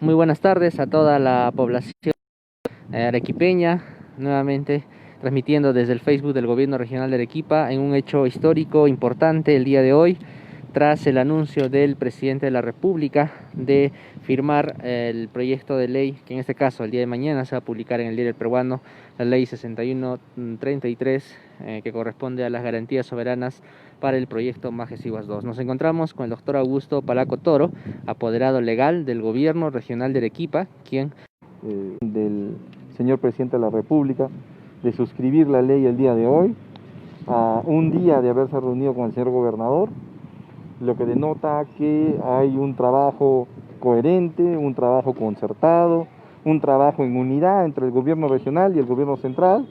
Muy buenas tardes a toda la población arequipeña, nuevamente transmitiendo desde el Facebook del Gobierno Regional de Arequipa en un hecho histórico importante el día de hoy, tras el anuncio del presidente de la República de firmar el proyecto de ley, que en este caso el día de mañana se va a publicar en el diario peruano, la ley 6133, que corresponde a las garantías soberanas para el proyecto Majes Iguas 2. Nos encontramos con el doctor Augusto Palaco Toro, apoderado legal del Gobierno Regional de Arequipa, quien del señor presidente de la República de suscribir la ley el día de hoy, a un día de haberse reunido con el señor gobernador, lo que denota que hay un trabajo coherente, un trabajo concertado, un trabajo en unidad entre el gobierno regional y el gobierno central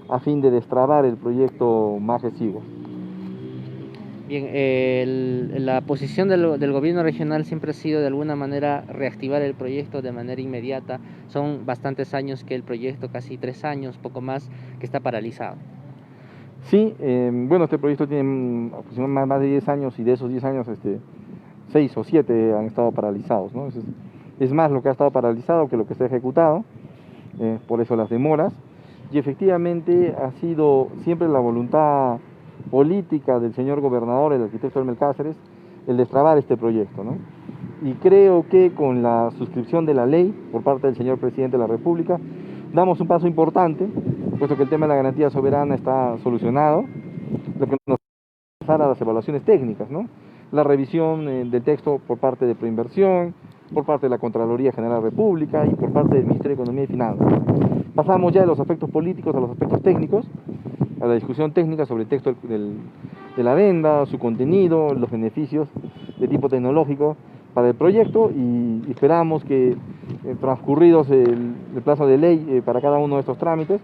a fin de destrabar el proyecto Majes Iguas. Bien, la posición del gobierno regional siempre ha sido de alguna manera reactivar el proyecto de manera inmediata. Son bastantes años que el proyecto, casi 3 años, poco más, que está paralizado. Sí, bueno, este proyecto tiene aproximadamente más de 10 años y de esos 10 años 6 o 7 han estado paralizados, ¿no? Es más lo que ha estado paralizado que lo que está ejecutado, por eso las demoras. Y efectivamente ha sido siempre la voluntad política del señor gobernador, el arquitecto Elmer Cáceres, el destrabar este proyecto, ¿no? Y creo que con la suscripción de la ley por parte del señor presidente de la República damos un paso importante, puesto que el tema de la garantía soberana está solucionado, lo que nos va a pasar a las evaluaciones técnicas, ¿no? La revisión del texto por parte de Proinversión, por parte de la Contraloría General de la República y por parte del Ministerio de Economía y Finanzas. Pasamos ya de los aspectos políticos a los aspectos técnicos, a la discusión técnica sobre el texto de la adenda, su contenido, los beneficios de tipo tecnológico para el proyecto, y esperamos que transcurridos el plazo de ley para cada uno de estos trámites,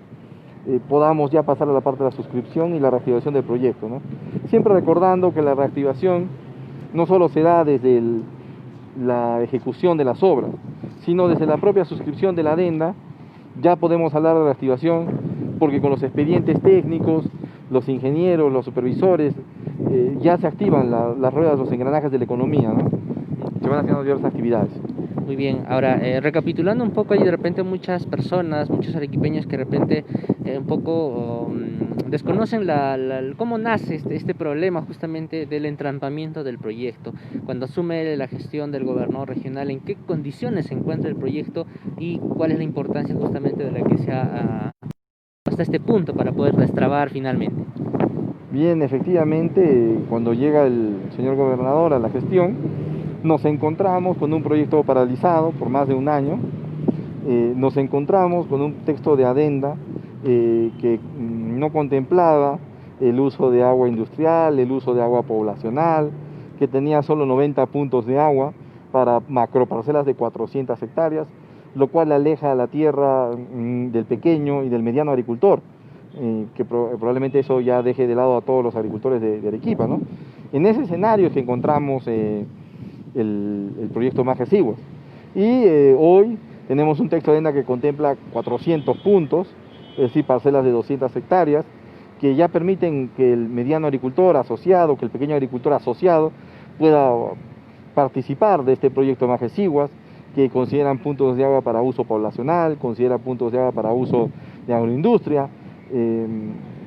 podamos ya pasar a la parte de la suscripción y la reactivación del proyecto, ¿no? Siempre recordando que la reactivación no solo se da desde la ejecución de las obras, sino desde la propia suscripción de la adenda. Ya podemos hablar de reactivación porque con los expedientes técnicos, los ingenieros, los supervisores, ya se activan las ruedas, los engranajes de la economía, ¿no? Se van haciendo diversas actividades. Muy bien, ahora recapitulando un poco, hay de repente muchas personas, muchos arequipeños que de repente un poco desconocen cómo nace este problema justamente del entrampamiento del proyecto. Cuando asume la gestión del gobernador regional, ¿en qué condiciones se encuentra el proyecto y cuál es la importancia justamente de la que se ha hasta este punto para poder destrabar finalmente? Bien, efectivamente, cuando llega el señor gobernador a la gestión, nos encontramos con un proyecto paralizado por más de un año, nos encontramos con un texto de adenda que no contemplaba el uso de agua industrial, el uso de agua poblacional, que tenía solo 90 puntos de agua para macroparcelas de 400 hectáreas, lo cual aleja a la tierra del pequeño y del mediano agricultor, que probablemente eso ya deje de lado a todos los agricultores de Arequipa, ¿no? En ese escenario es que encontramos el proyecto Majes Iguas. Y hoy tenemos un texto de adenda que contempla 400 puntos, es decir, parcelas de 200 hectáreas, que ya permiten que el mediano agricultor asociado, que el pequeño agricultor asociado pueda participar de este proyecto Majes Iguas, que consideran puntos de agua para uso poblacional, considera puntos de agua para uso de agroindustria,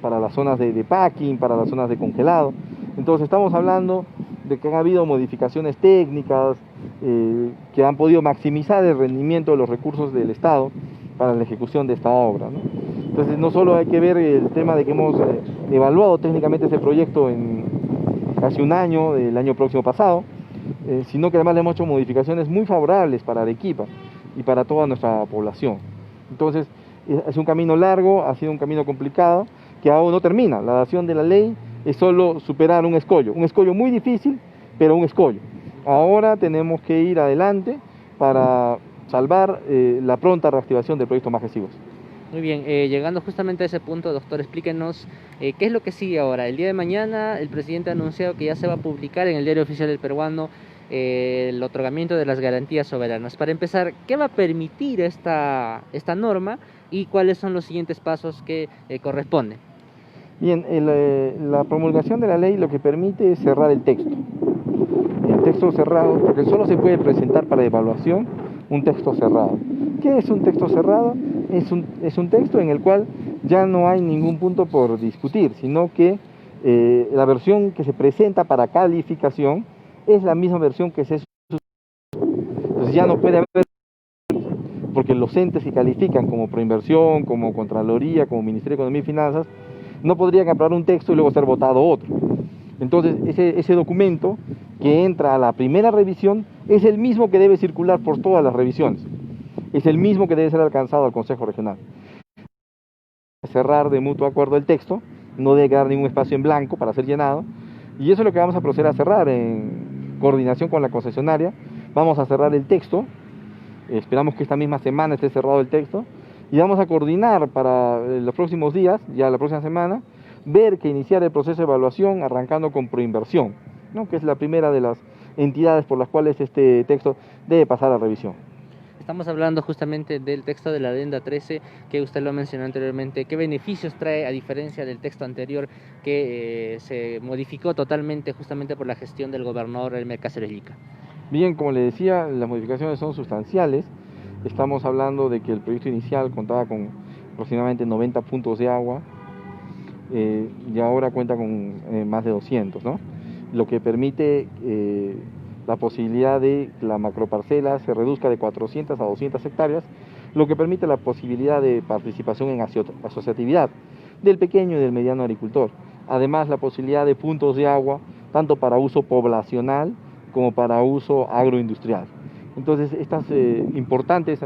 para las zonas de packing, para las zonas de congelado. Entonces estamos hablando de que han habido modificaciones técnicas que han podido maximizar el rendimiento de los recursos del Estado para la ejecución de esta obra, ¿no? Entonces no solo hay que ver el tema de que hemos evaluado técnicamente ese proyecto en casi un año, el año próximo pasado, sino que además le hemos hecho modificaciones muy favorables para Arequipa y para toda nuestra población. Entonces es un camino largo, ha sido un camino complicado, que aún no termina. La dación de la ley es solo superar un escollo muy difícil, pero un escollo. Ahora tenemos que ir adelante para salvar la pronta reactivación del proyecto Majes Iguas. Muy bien, llegando justamente a ese punto, doctor, explíquenos qué es lo que sigue ahora. El día de mañana el presidente ha anunciado que ya se va a publicar en el Diario Oficial del Peruano el otorgamiento de las garantías soberanas. Para empezar, ¿qué va a permitir esta norma y cuáles son los siguientes pasos que corresponden? Bien, la promulgación de la ley lo que permite es cerrar el texto. El texto cerrado, porque solo se puede presentar para evaluación un texto cerrado. ¿Qué es un texto cerrado? Es un texto en el cual ya no hay ningún punto por discutir, sino que la versión que se presenta para calificación es la misma versión que se... Entonces ya no puede haber, porque los entes que califican como Proinversión, como Contraloría, como Ministerio de Economía y Finanzas, no podrían aprobar un texto y luego ser votado otro. Entonces ese documento que entra a la primera revisión es el mismo que debe circular por todas las revisiones. Es el mismo que debe ser alcanzado al Consejo Regional. Cerrar de mutuo acuerdo el texto, no debe quedar ningún espacio en blanco para ser llenado, y eso es lo que vamos a proceder a cerrar en coordinación con la concesionaria. Vamos a cerrar el texto, esperamos que esta misma semana esté cerrado el texto, y vamos a coordinar para los próximos días, ya la próxima semana, ver que iniciar el proceso de evaluación arrancando con Proinversión, ¿no? Que es la primera de las entidades por las cuales este texto debe pasar a revisión. Estamos hablando justamente del texto de la adenda 13, que usted lo mencionó anteriormente. ¿Qué beneficios trae a diferencia del texto anterior que se modificó totalmente justamente por la gestión del gobernador Elmer Cáceres Llica? Bien, como le decía, las modificaciones son sustanciales. Estamos hablando de que el proyecto inicial contaba con aproximadamente 90 puntos de agua y ahora cuenta con más de 200, ¿no? Lo que permite la posibilidad de que la macroparcela se reduzca de 400 a 200 hectáreas, lo que permite la posibilidad de participación en asociatividad del pequeño y del mediano agricultor. Además, la posibilidad de puntos de agua, tanto para uso poblacional como para uso agroindustrial. Entonces, estas importantes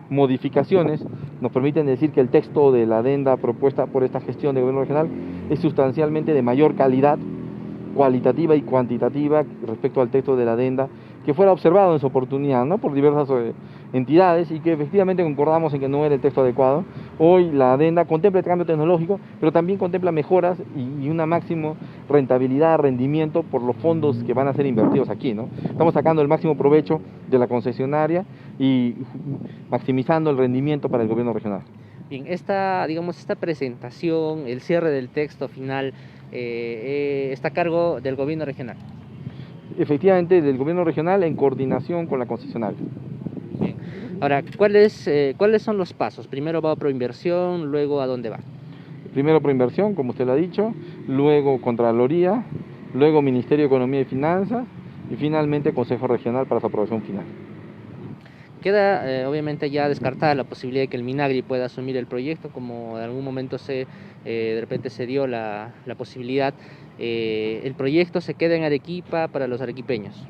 modificaciones nos permiten decir que el texto de la adenda propuesta por esta gestión de gobierno regional es sustancialmente de mayor calidad cualitativa y cuantitativa respecto al texto de la adenda que fuera observado en su oportunidad, ¿no? Por diversas entidades, y que efectivamente concordamos en que no era el texto adecuado. Hoy la adenda contempla el cambio tecnológico, pero también contempla mejoras y una máxima rentabilidad, rendimiento por los fondos que van a ser invertidos aquí, ¿no? Estamos sacando el máximo provecho de la concesionaria y maximizando el rendimiento para el gobierno regional. Bien, esta presentación, el cierre del texto final, está a cargo del gobierno regional. Efectivamente, del gobierno regional en coordinación con la concesionaria. Bien. Ahora, ¿cuáles son los pasos? Primero va a Proinversión, luego ¿a dónde va? Primero Proinversión, como usted lo ha dicho, luego Contraloría, luego Ministerio de Economía y Finanzas y finalmente Consejo Regional para su aprobación final. Queda obviamente ya descartada la posibilidad de que el Minagri pueda asumir el proyecto, como en algún momento de repente se dio la posibilidad. El proyecto se queda en Arequipa para los arequipeños.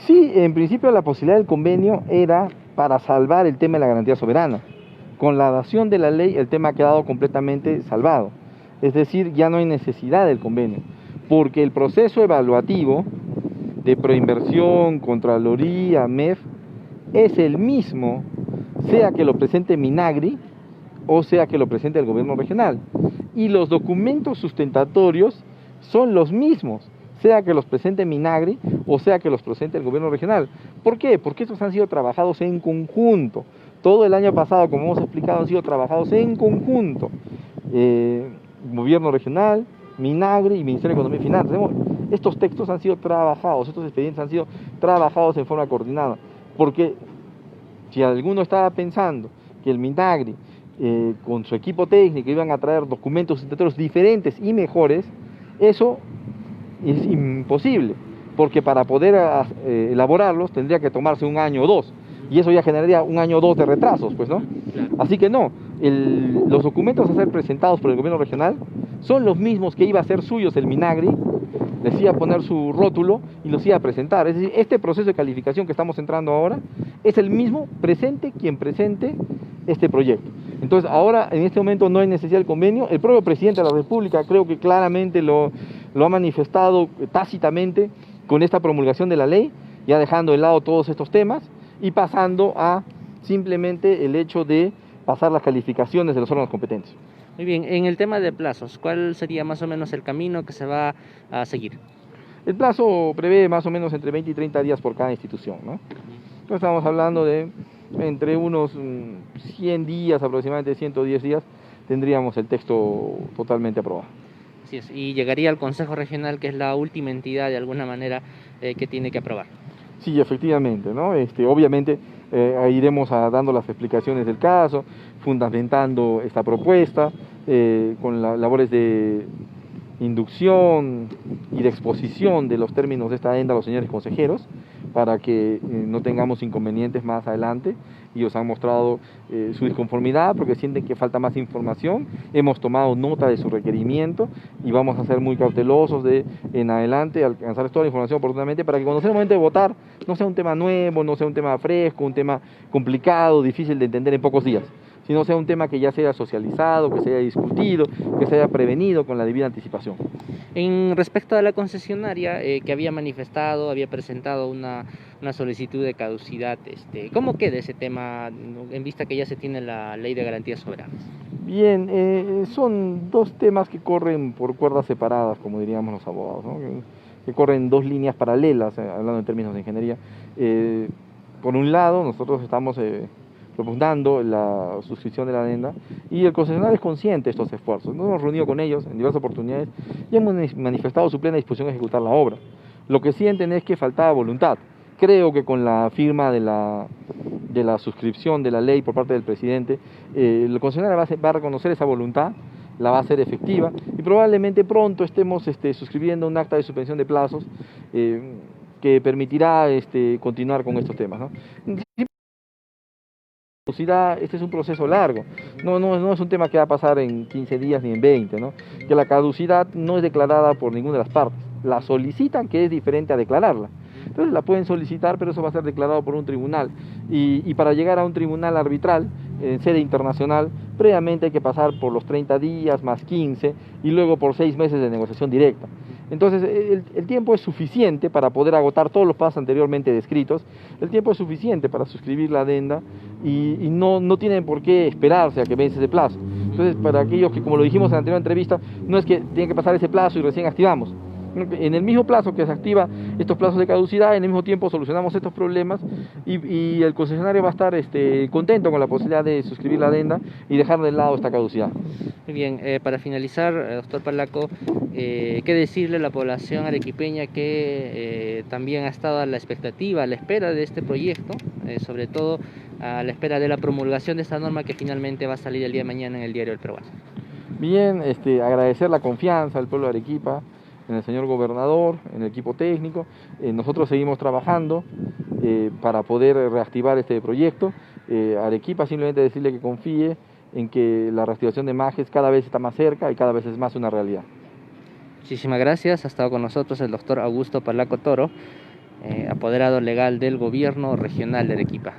Sí, en principio la posibilidad del convenio era para salvar el tema de la garantía soberana. Con la dación de la ley el tema ha quedado completamente salvado. Es decir, ya no hay necesidad del convenio, porque el proceso evaluativo de Proinversión, Contraloría, MEF, es el mismo, sea que lo presente Minagri o sea que lo presente el gobierno regional. Y los documentos sustentatorios son los mismos, sea que los presente Minagri o sea que los presente el gobierno regional. ¿Por qué? Porque estos han sido trabajados en conjunto. Todo el año pasado, como hemos explicado, han sido trabajados en conjunto. Gobierno regional, Minagri y Ministerio de Economía y Finanzas. Estos textos han sido trabajados, estos expedientes han sido trabajados en forma coordinada. Porque si alguno estaba pensando que el Minagri con su equipo técnico iban a traer documentos sustentatorios diferentes y mejores, eso es imposible, porque para poder elaborarlos tendría que tomarse un año o dos, y eso ya generaría un año o dos de retrasos, pues, ¿no? Así que no, los documentos a ser presentados por el gobierno regional son los mismos que iba a ser suyos el Minagri, les iba a poner su rótulo y los iba a presentar. Es decir, este proceso de calificación que estamos entrando ahora es el mismo presente quien presente este proyecto. Entonces ahora en este momento no hay necesidad del convenio. El propio presidente de la República creo que claramente lo ha manifestado tácitamente con esta promulgación de la ley, ya dejando de lado todos estos temas y pasando a simplemente el hecho de pasar las calificaciones de los órganos competentes. Muy bien, en el tema de plazos, ¿cuál sería más o menos el camino que se va a seguir? El plazo prevé más o menos entre 20 y 30 días por cada institución, ¿no? Entonces estamos hablando de entre unos 100 días, aproximadamente 110 días, tendríamos el texto totalmente aprobado. Así es, y llegaría al Consejo Regional, que es la última entidad de alguna manera que tiene que aprobar. Sí, efectivamente, ¿no? Obviamente Iremos dando las explicaciones del caso, fundamentando esta propuesta, con labores de inducción y de exposición de los términos de esta adenda a los señores consejeros, para que no tengamos inconvenientes más adelante. Ellos han mostrado su disconformidad porque sienten que falta más información. Hemos tomado nota de su requerimiento y vamos a ser muy cautelosos de en adelante alcanzar toda la información oportunamente, para que cuando sea el momento de votar no sea un tema nuevo, no sea un tema fresco, un tema complicado, difícil de entender en pocos días, sino sea un tema que ya se haya socializado, que se haya discutido, que se haya prevenido con la debida anticipación. En respecto a la concesionaria que había manifestado, había presentado una solicitud de caducidad, ¿cómo queda ese tema en vista que ya se tiene la Ley de Garantías Soberanas? Bien, son dos temas que corren por cuerdas separadas, como diríamos los abogados, ¿no? Que corren dos líneas paralelas, hablando en términos de ingeniería. Por un lado, nosotros estamos propugnando la suscripción de la adenda, y el concesionario es consciente de estos esfuerzos. Nos hemos reunido con ellos en diversas oportunidades y hemos manifestado su plena disposición a ejecutar la obra. Lo que sienten es que faltaba voluntad. Creo que con la firma de la suscripción de la ley por parte del presidente, el concesionario va a reconocer esa voluntad, la va a hacer efectiva, y probablemente pronto estemos suscribiendo un acta de suspensión de plazos que permitirá continuar con estos temas, ¿no? Este es un proceso largo, no es un tema que va a pasar en 15 días ni en 20, ¿no? Que la caducidad no es declarada por ninguna de las partes, la solicitan, que es diferente a declararla. Entonces la pueden solicitar, pero eso va a ser declarado por un tribunal, y para llegar a un tribunal arbitral en sede internacional, previamente hay que pasar por los 30 días más 15 y luego por 6 meses de negociación directa. Entonces el tiempo es suficiente para poder agotar todos los pasos anteriormente descritos, el tiempo es suficiente para suscribir la adenda, y no tienen por qué esperarse a que vence ese plazo. Entonces, para aquellos que, como lo dijimos en la anterior entrevista, no es que tienen que pasar ese plazo y recién activamos. En el mismo plazo que se activa estos plazos de caducidad, en el mismo tiempo solucionamos estos problemas, y el concesionario va a estar contento con la posibilidad de suscribir la adenda y dejar de lado esta caducidad. Muy bien, para finalizar, doctor Parlaco, ¿qué decirle a la población arequipeña que también ha estado a la expectativa, a la espera de este proyecto, sobre todo a la espera de la promulgación de esta norma que finalmente va a salir el día de mañana en el Diario El Peruano? Bien, agradecer la confianza del pueblo de Arequipa en el señor gobernador, en el equipo técnico. Nosotros seguimos trabajando para poder reactivar este proyecto. Arequipa, simplemente decirle que confíe en que la reactivación de Majes cada vez está más cerca y cada vez es más una realidad. Muchísimas gracias. Ha estado con nosotros el doctor Augusto Parlaco Toro, apoderado legal del Gobierno Regional de Arequipa.